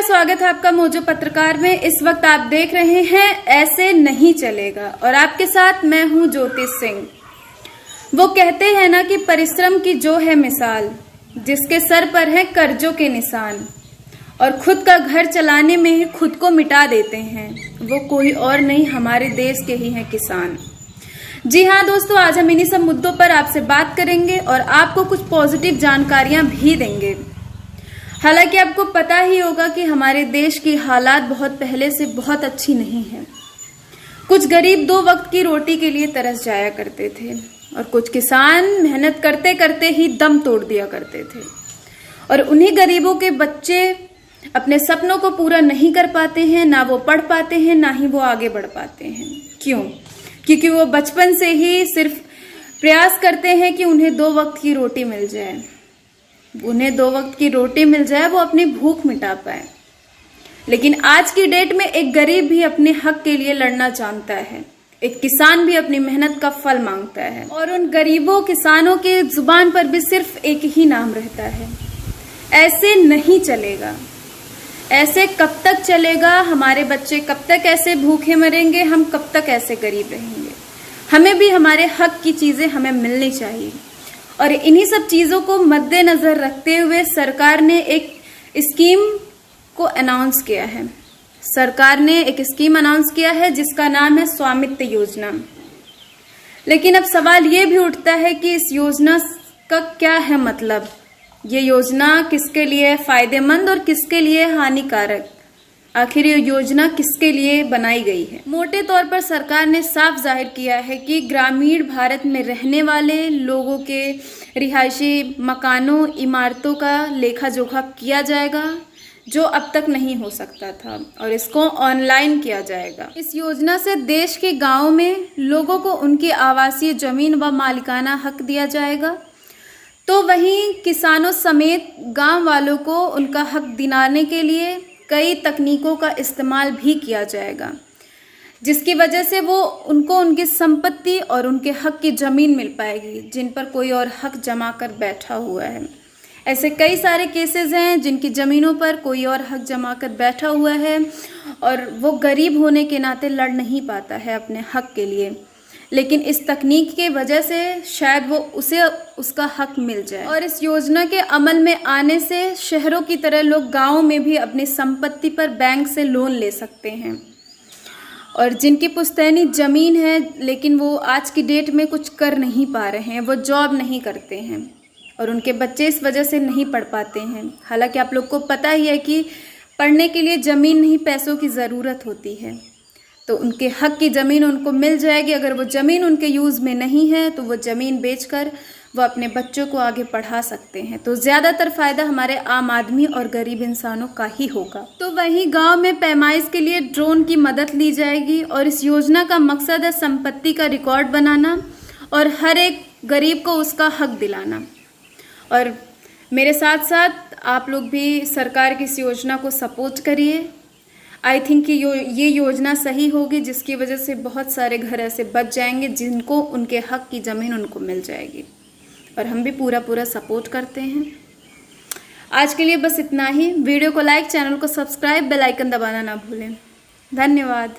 स्वागत है आपका मोजो पत्रकार में। इस वक्त आप देख रहे हैं ऐसे नहीं चलेगा और आपके साथ मैं हूं ज्योति सिंह। वो कहते हैं ना कि परिश्रम की जो है मिसाल, जिसके सर पर है कर्जों के निशान और खुद का घर चलाने में ही खुद को मिटा देते हैं, वो कोई और नहीं हमारे देश के ही हैं किसान। जी हाँ दोस्तों, आज हम इन्हीं सब मुद्दों पर आपसे बात करेंगे और आपको कुछ पॉजिटिव जानकारियां भी देंगे। हालांकि आपको पता ही होगा कि हमारे देश की हालात बहुत पहले से बहुत अच्छी नहीं है। कुछ गरीब 2 वक्त की रोटी के लिए तरस जाया करते थे और कुछ किसान मेहनत करते करते ही दम तोड़ दिया करते थे और उन्हीं गरीबों के बच्चे अपने सपनों को पूरा नहीं कर पाते हैं, ना वो पढ़ पाते हैं, ना ही वो आगे बढ़ पाते हैं। क्यों? क्योंकि वो बचपन से ही सिर्फ प्रयास करते हैं कि उन्हें 2 वक्त की रोटी मिल जाए, उन्हें 2 वक्त की रोटी मिल जाए, वो अपनी भूख मिटा पाए। लेकिन आज की डेट में एक गरीब भी अपने हक के लिए लड़ना जानता है, एक किसान भी अपनी मेहनत का फल मांगता है और उन गरीबों किसानों के जुबान पर भी सिर्फ एक ही नाम रहता है, ऐसे नहीं चलेगा। ऐसे कब तक चलेगा? हमारे बच्चे कब तक ऐसे भूखे मरेंगे? हम कब तक ऐसे गरीब रहेंगे? हमें भी हमारे हक की चीजें हमें मिलनी चाहिए और इन्हीं सब चीजों को मद्देनजर रखते हुए सरकार ने एक स्कीम को अनाउंस किया है। सरकार ने एक स्कीम अनाउंस किया है जिसका नाम है स्वामित्व योजना। लेकिन अब सवाल ये भी उठता है कि इस योजना का क्या है मतलब? ये योजना किसके लिए फायदेमंद और किसके लिए हानिकारक? आखिर ये योजना किसके लिए बनाई गई है? मोटे तौर पर सरकार ने साफ जाहिर किया है कि ग्रामीण भारत में रहने वाले लोगों के रिहायशी मकानों, इमारतों का लेखा जोखा किया जाएगा, जो अब तक नहीं हो सकता था, और इसको ऑनलाइन किया जाएगा। इस योजना से देश के गांवों में लोगों को उनकी आवासीय जमीन व मालिकाना हक दिया जाएगा, तो वहीं किसानों समेत गांव वालों को उनका हक दिलाने के लिए कई तकनीकों का इस्तेमाल भी किया जाएगा, जिसकी वजह से वो उनको उनकी संपत्ति और उनके हक की ज़मीन मिल पाएगी जिन पर कोई और हक जमा कर बैठा हुआ है। ऐसे कई सारे केसेस हैं जिनकी ज़मीनों पर कोई और हक जमा कर बैठा हुआ है और वो गरीब होने के नाते लड़ नहीं पाता है अपने हक के लिए, लेकिन इस तकनीक के वजह से शायद वो उसे उसका हक मिल जाए। और इस योजना के अमल में आने से शहरों की तरह लोग गांवों में भी अपनी संपत्ति पर बैंक से लोन ले सकते हैं और जिनकी पुश्तैनी ज़मीन है लेकिन वो आज की डेट में कुछ कर नहीं पा रहे हैं, वो जॉब नहीं करते हैं और उनके बच्चे इस वजह से नहीं पढ़ पाते हैं। हालांकि आप लोग को पता ही है कि पढ़ने के लिए ज़मीन नहीं पैसों की ज़रूरत होती है, तो उनके हक की ज़मीन उनको मिल जाएगी। अगर वो ज़मीन उनके यूज़ में नहीं है तो वो ज़मीन बेचकर वो अपने बच्चों को आगे पढ़ा सकते हैं। तो ज़्यादातर फ़ायदा हमारे आम आदमी और गरीब इंसानों का ही होगा। तो वहीं गांव में पैमाइश के लिए ड्रोन की मदद ली जाएगी और इस योजना का मकसद है संपत्ति का रिकॉर्ड बनाना और हर एक गरीब को उसका हक दिलाना। और मेरे साथ साथ आप लोग भी सरकार की इस योजना को सपोर्ट करिए। आई थिंक कि ये योजना सही होगी, जिसकी वजह से बहुत सारे घर ऐसे बच जाएंगे जिनको उनके हक की ज़मीन उनको मिल जाएगी और हम भी पूरा सपोर्ट करते हैं। आज के लिए बस इतना ही। वीडियो को लाइक, चैनल को सब्सक्राइब, बेल आइकन दबाना ना भूलें। धन्यवाद।